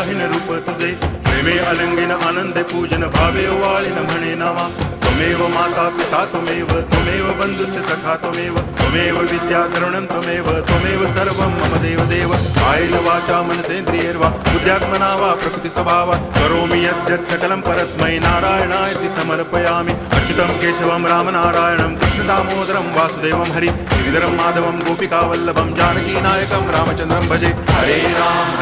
पाहिन रूप तुझे प्रेमे अलंगिन आनंदे पूजन भावे ओवाळीन म्हणे नावा त्वमेव माता पिता त्वमेव बंधुश्च सखा त्वमेव विद्या द्रविणं त्वमेव सर्वं मम देव कायेन वाचा मनसेन्द्रियैर्वा बुद्ध्यात्मना वा प्रकृति स्वभावात् करोमि यद्यत् सकलं परस्मै नारायणायति समर्पयामि अच्युतं केशवं रामनारायणं कृष्णदामोदरं वासुदेवं हरि गिरिधरं माधवं गोपिकावल्लभं जानकीनायकं रामचन्द्रं भजे हरे राम